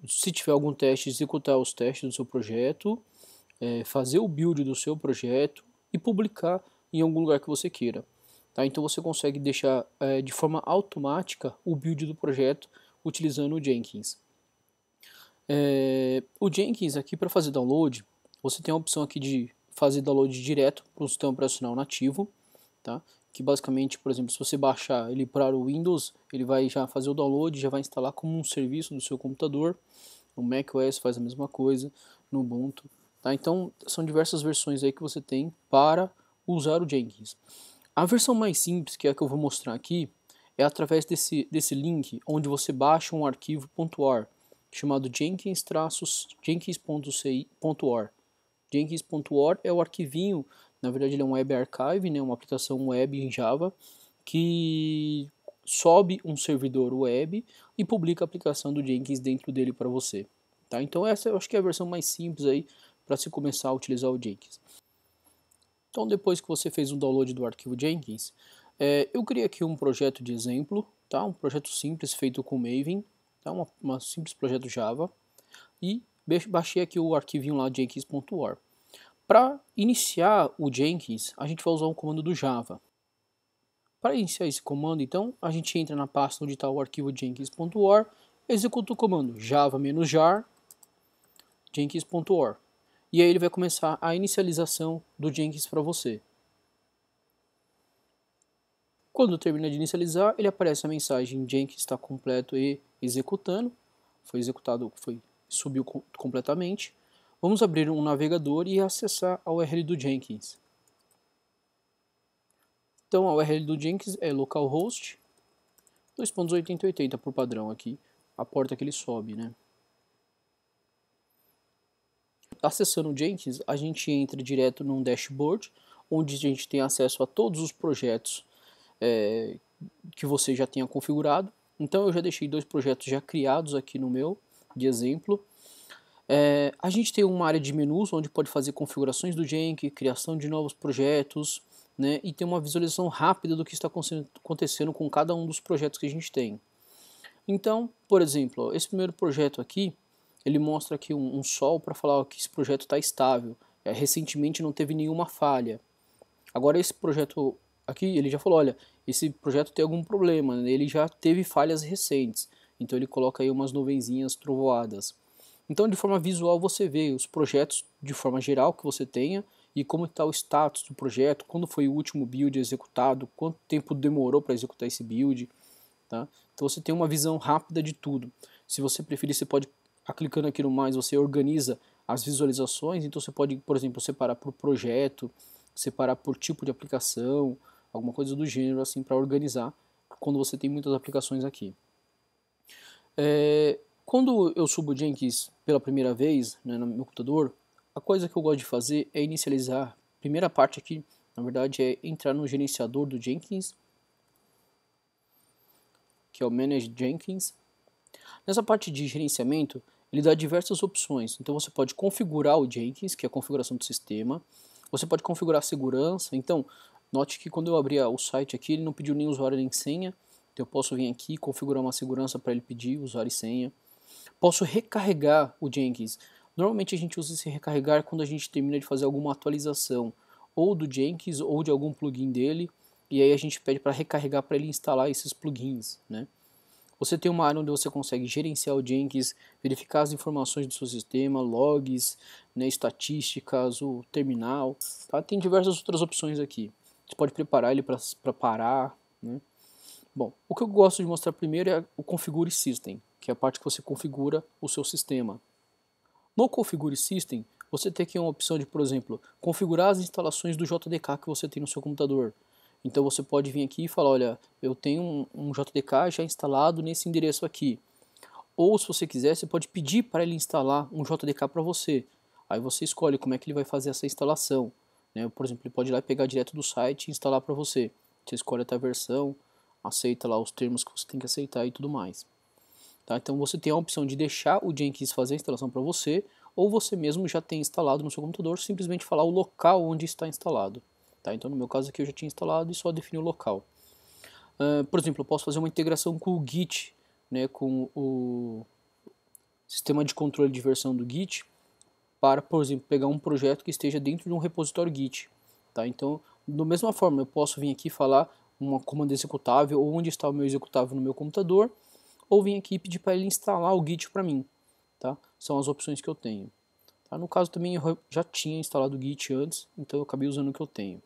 se tiver algum teste, executar os testes do seu projeto, fazer o build do seu projeto e publicar em algum lugar que você queira. Tá? Então você consegue deixar de forma automática o build do projeto utilizando o Jenkins. O Jenkins aqui para fazer download, você tem a opção aqui de fazer download direto para o sistema operacional nativo, tá? Que basicamente, por exemplo, se você baixar ele para o Windows, ele vai já fazer o download, já vai instalar como um serviço do seu computador. No macOS faz a mesma coisa, no Ubuntu, tá? Então são diversas versões aí que você tem para usar o Jenkins. A versão mais simples, que é a que eu vou mostrar aqui, é através desse link onde você baixa um arquivo .war chamado jenkins-jenkins.ci.org. Jenkins.org é o arquivinho, na verdade ele é um web archive, né, uma aplicação web em Java, que sobe um servidor web e publica a aplicação do Jenkins dentro dele para você. Tá? Então essa eu acho que é a versão mais simples aí para se começar a utilizar o Jenkins. Então depois que você fez o download do arquivo Jenkins, eu criei aqui um projeto de exemplo, tá? Um projeto simples feito com Maven, tá? Uma simples projeto Java, e baixei aqui o arquivinho lá jenkins.org. Para iniciar o Jenkins, a gente vai usar um comando do Java. Para iniciar esse comando, então, a gente entra na pasta onde está o arquivo jenkins.org, executa o comando java-jar jenkins.org. E aí ele vai começar a inicialização do Jenkins para você. Quando termina de inicializar, ele aparece a mensagem Jenkins está completo e executando. Foi executado, subiu completamente. Vamos abrir um navegador e acessar a URL do Jenkins. Então a URL do Jenkins é localhost 2.8080 por padrão aqui, a porta que ele sobe, né? Acessando o Jenkins, a gente entra direto num dashboard, onde a gente tem acesso a todos os projetos que você já tenha configurado. Então eu já deixei 2 projetos já criados aqui no meu, de exemplo. A gente tem uma área de menus, onde pode fazer configurações do Jenkins, criação de novos projetos, né, e tem uma visualização rápida do que está acontecendo com cada um dos projetos que a gente tem. Então, por exemplo, esse primeiro projeto aqui, ele mostra aqui um sol para falar que esse projeto está estável. Recentemente não teve nenhuma falha. Agora esse projeto aqui, ele já falou, olha, esse projeto tem algum problema, né? Ele já teve falhas recentes. Então ele coloca aí umas nuvenzinhas trovoadas. Então de forma visual você vê os projetos de forma geral que você tenha e como está o status do projeto, quando foi o último build executado, quanto tempo demorou para executar esse build. Tá? Então você tem uma visão rápida de tudo. Se você preferir, você pode, clicando aqui no mais, você organiza as visualizações. Então você pode, por exemplo, separar por projeto, separar por tipo de aplicação, alguma coisa do gênero assim para organizar quando você tem muitas aplicações aqui. Quando eu subo o Jenkins pela primeira vez, né, no meu computador, a coisa que eu gosto de fazer é inicializar. A primeira parte aqui, na verdade, é entrar no gerenciador do Jenkins, que é o Manage Jenkins. Nessa parte de gerenciamento, ele dá diversas opções. Então você pode configurar o Jenkins, que é a configuração do sistema. Você pode configurar a segurança. Então, note que quando eu abri o site aqui, ele não pediu nem usuário nem senha. Então eu posso vir aqui e configurar uma segurança para ele pedir usuário e senha. Posso recarregar o Jenkins. Normalmente a gente usa esse recarregar quando a gente termina de fazer alguma atualização, ou do Jenkins ou de algum plugin dele, e aí a gente pede para recarregar para ele instalar esses plugins, né? Você tem uma área onde você consegue gerenciar o Jenkins, verificar as informações do seu sistema, logs, né, estatísticas, o terminal, tá? Tem diversas outras opções aqui. Você pode preparar ele para parar, né? Bom, o que eu gosto de mostrar primeiro é o Configure System, que é a parte que você configura o seu sistema. No Configure System, você tem aqui uma opção de, por exemplo, configurar as instalações do JDK que você tem no seu computador. Então você pode vir aqui e falar, olha, eu tenho um JDK já instalado nesse endereço aqui. Ou se você quiser, você pode pedir para ele instalar um JDK para você. Aí você escolhe como é que ele vai fazer essa instalação, né? Por exemplo, ele pode ir lá e pegar direto do site e instalar para você. Você escolhe a versão, aceita lá os termos que você tem que aceitar e tudo mais. Tá? Então você tem a opção de deixar o Jenkins fazer a instalação para você, ou você mesmo já tem instalado no seu computador, simplesmente falar o local onde está instalado. Tá? Então no meu caso aqui eu já tinha instalado e só definir o local. Por exemplo, eu posso fazer uma integração com o Git, né, com o sistema de controle de versão do Git, para, por exemplo, pegar um projeto que esteja dentro de um repositório Git. Tá? Então, da mesma forma, eu posso vir aqui falar uma comanda executável, ou onde está o meu executável no meu computador, ou vir aqui e pedir para ele instalar o Git para mim. Tá? São as opções que eu tenho. Tá? No caso também eu já tinha instalado o Git antes, então eu acabei usando o que eu tenho.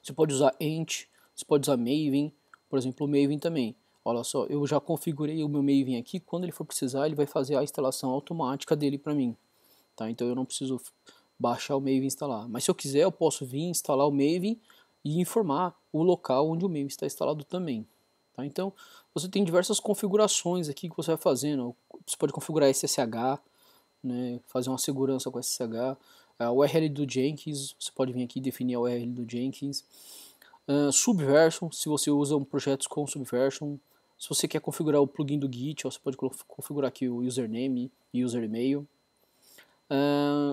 Você pode usar Ent, você pode usar Maven, por exemplo, o Maven também. Olha só, eu já configurei o meu Maven aqui, quando ele for precisar ele vai fazer a instalação automática dele para mim. Tá? Então eu não preciso baixar o Maven e instalar. Mas se eu quiser eu posso vir instalar o Maven e informar o local onde o Maven está instalado também. Tá? Então você tem diversas configurações aqui que você vai fazendo. Você pode configurar SSH, né, fazer uma segurança com SSH. A URL do Jenkins, você pode vir aqui e definir a URL do Jenkins. Subversion, se você usa projetos com Subversion. Se você quer configurar o plugin do Git, você pode configurar aqui o username e user email.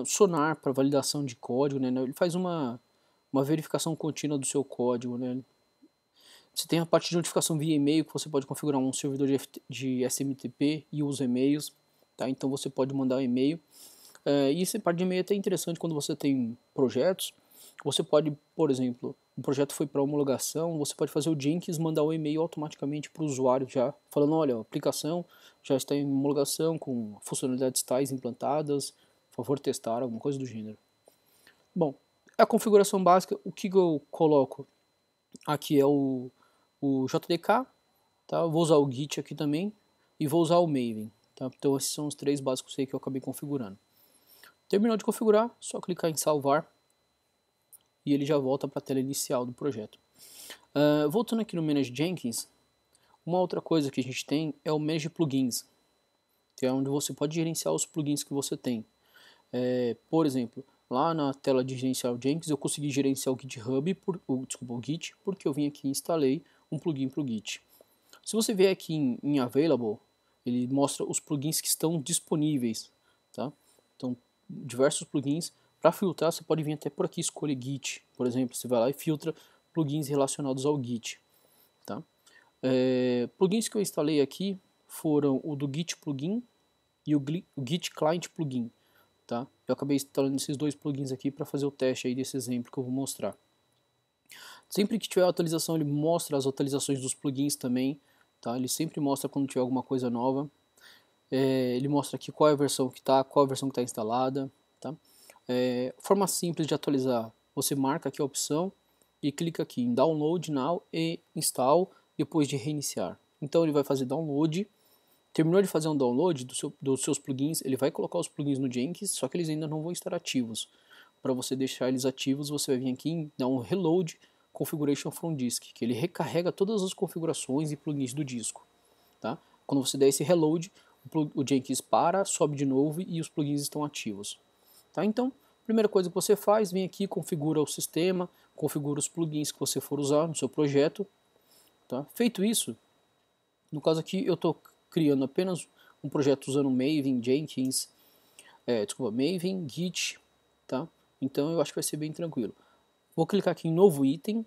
Sonar para validação de código, né? Ele faz uma verificação contínua do seu código, né? Você tem a parte de notificação via e-mail, que você pode configurar um servidor de SMTP e usa e-mails, tá? Então você pode mandar um e-mail. E essa parte de e-mail é até interessante quando você tem projetos. Você pode, por exemplo, o projeto foi para homologação, você pode fazer o Jenkins mandar o e-mail automaticamente para o usuário já, falando, olha, a aplicação já está em homologação com funcionalidades tais implantadas, por favor testar, alguma coisa do gênero. Bom, a configuração básica, o que eu coloco aqui é o JDK, tá? Eu vou usar o Git aqui também e vou usar o Maven. Tá? Então esses são os três básicos aí que eu acabei configurando. Terminou de configurar, só clicar em salvar e ele já volta para a tela inicial do projeto. Voltando aqui no Manage Jenkins, uma outra coisa que a gente tem é o Manage Plugins, que é onde você pode gerenciar os plugins que você tem. Por exemplo, lá na tela de gerenciar o Jenkins eu consegui gerenciar o GitHub, o Git, porque eu vim aqui e instalei um plugin para o Git. Se você vier aqui em Available, ele mostra os plugins que estão disponíveis, tá? Então, diversos plugins. Para filtrar, você pode vir até por aqui escolher Git, por exemplo, você vai lá e filtra plugins relacionados ao Git, tá? Plugins que eu instalei aqui foram o do Git Plugin e o Git Client Plugin, tá? Eu acabei instalando esses dois plugins aqui para fazer o teste aí desse exemplo que eu vou mostrar. Sempre que tiver atualização, ele mostra as atualizações dos plugins também, tá? Ele sempre mostra quando tiver alguma coisa nova. Ele mostra aqui qual é a versão que está, qual é a versão que está instalada, tá? Forma simples de atualizar, você marca aqui a opção e clica aqui em Download Now e Install depois de reiniciar. Então ele vai fazer download, terminou de fazer um download dos seus plugins, ele vai colocar os plugins no Jenkins, só que eles ainda não vão estar ativos. Para você deixar eles ativos, você vai vir aqui em dar um Reload Configuration from Disk, que ele recarrega todas as configurações e plugins do disco. Tá? Quando você der esse Reload, o Jenkins para, sobe de novo e os plugins estão ativos. Tá? Então, primeira coisa que você faz, vem aqui, configura o sistema, configura os plugins que você for usar no seu projeto. Tá? Feito isso, no caso aqui eu estou criando apenas um projeto usando Maven, Jenkins, Maven, Git, tá? Então eu acho que vai ser bem tranquilo. Vou clicar aqui em novo item.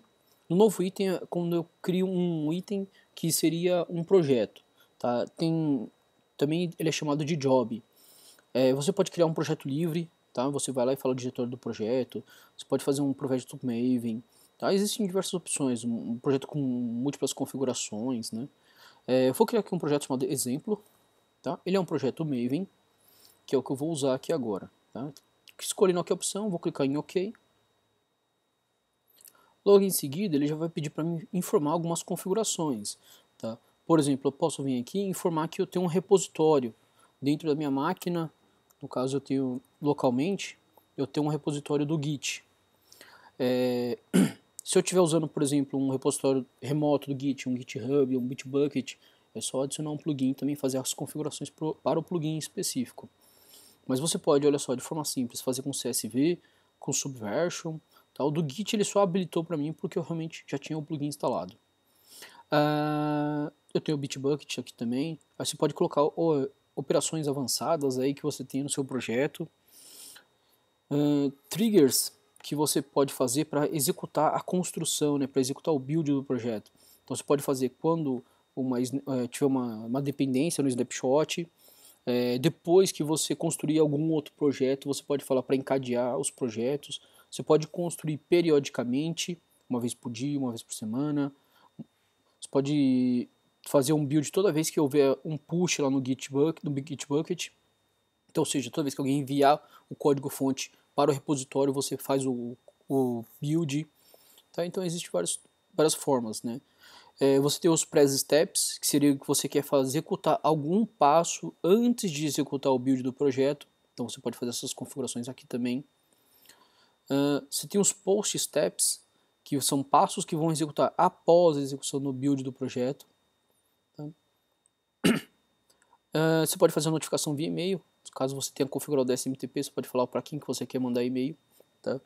No novo item é quando eu crio um item que seria um projeto, tá? Também ele é chamado de job. Você pode criar um projeto livre, tá? Você vai lá e fala o diretor do projeto, você pode fazer um projeto Maven, tá? Existem diversas opções, um projeto com múltiplas configurações, né? Eu vou criar aqui um projeto chamado exemplo, tá? Ele é um projeto Maven, que é o que eu vou usar aqui agora, tá? Escolhendo aqui a opção, vou clicar em OK. Logo em seguida, ele já vai pedir para mim informar algumas configurações, tá? Por exemplo, eu posso vir aqui e informar que eu tenho um repositório dentro da minha máquina. No caso, eu tenho localmente, eu tenho um repositório do Git. Se eu estiver usando, por exemplo, um repositório remoto do Git, um GitHub, um Bitbucket, é só adicionar um plugin e também fazer as configurações para o plugin específico. Mas você pode, olha só, de forma simples, fazer com CSV, com Subversion. Tá? O do Git ele só habilitou para mim porque eu realmente já tinha o plugin instalado. Eu tenho o Bitbucket aqui também. Aí você pode colocar operações avançadas aí que você tem no seu projeto. Triggers que você pode fazer para executar a construção, né, para executar o build do projeto. Então você pode fazer quando tiver uma dependência no snapshot. Depois que você construir algum outro projeto, você pode falar para encadear os projetos. Você pode construir periodicamente, uma vez por dia, uma vez por semana. Você pode fazer um build toda vez que houver um push lá no Gitbucket. Então, ou seja, toda vez que alguém enviar o código-fonte para o repositório, você faz o build. Tá? Então, existem várias formas, né? Você tem os press steps, que seria que você quer executar algum passo antes de executar o build do projeto. Então você pode fazer essas configurações aqui também. Você tem os post steps, que são passos que vão executar após a execução do build do projeto. Tá? Você pode fazer a notificação via e-mail. Caso você tenha configurado o SMTP, você pode falar para quem que você quer mandar e-mail. Tá?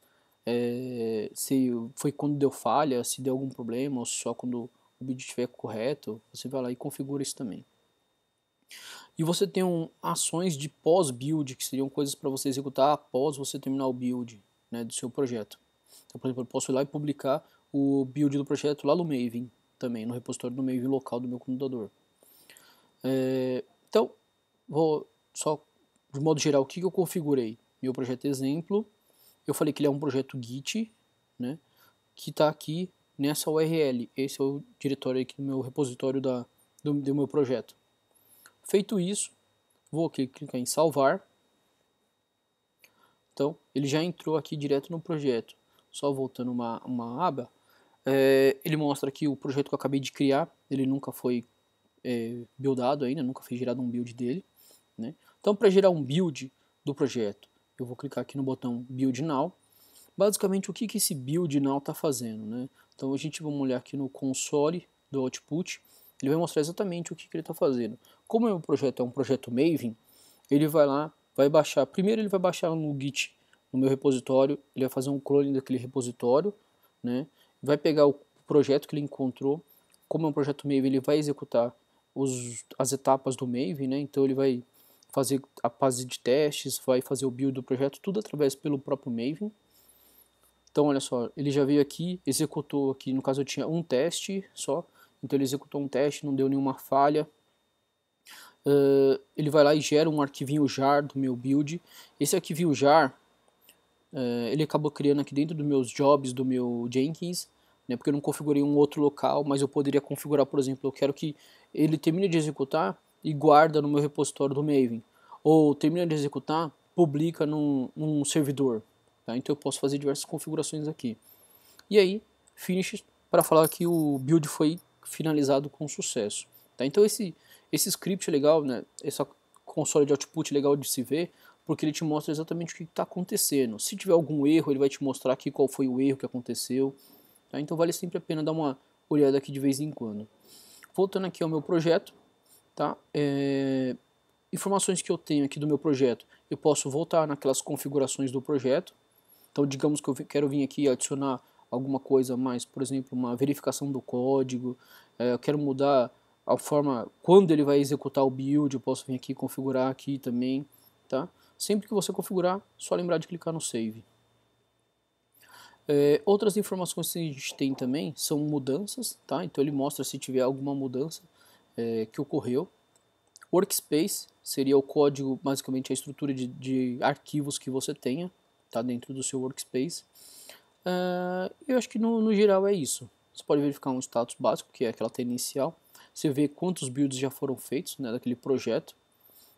Se foi quando deu falha, se deu algum problema, ou só quando o build estiver correto, você vai lá e configura isso também. E você tem ações de pós-build, que seriam coisas para você executar após você terminar o build, né, do seu projeto. Então, por exemplo, eu posso ir lá e publicar o build do projeto lá no Maven, também, no repositório do Maven local do meu computador. Então, vou só, de modo geral, o que eu configurei? Meu projeto exemplo, eu falei que ele é um projeto Git, né, que está aqui nessa URL. Esse é o diretório aqui do meu repositório do meu projeto. Feito isso, vou aqui clicar em salvar. Então, ele já entrou aqui direto no projeto. Só voltando uma aba, ele mostra aqui o projeto que eu acabei de criar. Ele nunca foi buildado ainda, nunca foi gerado um build dele, né? Então, para gerar um build do projeto, eu vou clicar aqui no botão Build Now. Basicamente, o que esse Build Now está fazendo, né? Então, a gente vai olhar aqui no console do output. Ele vai mostrar exatamente o que ele está fazendo. Como o meu projeto é um projeto Maven, ele vai lá, vai baixar. Primeiro ele vai baixar no Git, no meu repositório. Ele vai fazer um clone daquele repositório, né? Vai pegar o projeto que ele encontrou. Como é um projeto Maven, ele vai executar as etapas do Maven, né? Então ele vai fazer a fase de testes, vai fazer o build do projeto, tudo através pelo próprio Maven. Então, olha só, ele já veio aqui, executou aqui, no caso eu tinha um teste só, então ele executou um teste, não deu nenhuma falha. Ele vai lá e gera um arquivinho jar do meu build. Esse arquivinho jar, ele acabou criando aqui dentro dos meus jobs do meu Jenkins, né, porque eu não configurei um outro local, mas eu poderia configurar, por exemplo, eu quero que ele termine de executar e guarda no meu repositório do Maven. Ou termina de executar, publica num servidor. Tá? Então eu posso fazer diversas configurações aqui. E aí, finish para falar que o build foi finalizado com sucesso. Tá? Então esse script é legal, né? Essa console de output é legal de se ver, porque ele te mostra exatamente o que está acontecendo. Se tiver algum erro, ele vai te mostrar aqui qual foi o erro que aconteceu. Tá? Então vale sempre a pena dar uma olhada aqui de vez em quando. Voltando aqui ao meu projeto, tá? Informações que eu tenho aqui do meu projeto, eu posso voltar naquelas configurações do projeto. Então, digamos que eu quero vir aqui e adicionar alguma coisa mais, por exemplo, uma verificação do código, eu quero mudar a forma, quando ele vai executar o build, eu posso vir aqui e configurar aqui também, tá? Sempre que você configurar, só lembrar de clicar no Save. Outras informações que a gente tem também são mudanças, tá? Então ele mostra se tiver alguma mudança que ocorreu. Workspace seria o código, basicamente a estrutura de arquivos que você tenha, tá, dentro do seu Workspace. Eu acho que no geral é isso. Você pode verificar um status básico, que é aquela tela inicial. Você vê quantos builds já foram feitos, né, daquele projeto.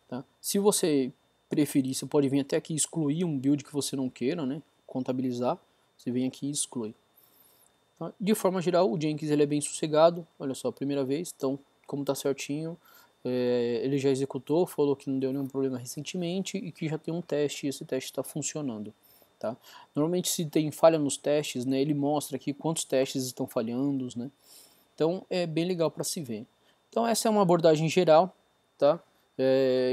Tá? Se você preferir, você pode vir até aqui e excluir um build que você não queira, né, contabilizar. Você vem aqui e exclui. Tá? De forma geral, o Jenkins ele é bem sossegado. Olha só, primeira vez, então como está certinho, ele já executou, falou que não deu nenhum problema recentemente e que já tem um teste e esse teste está funcionando. Tá? Normalmente se tem falha nos testes, né, ele mostra aqui quantos testes estão falhando, né? Então é bem legal para se ver. Então essa é uma abordagem geral, tá?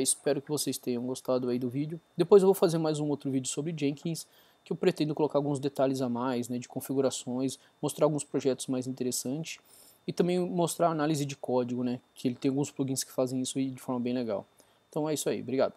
Espero que vocês tenham gostado aí do vídeo. Depois eu vou fazer mais um outro vídeo sobre Jenkins, que eu pretendo colocar alguns detalhes a mais, né, de configurações, mostrar alguns projetos mais interessantes e também mostrar a análise de código, né, que ele tem alguns plugins que fazem isso aí de forma bem legal. Então é isso aí, obrigado.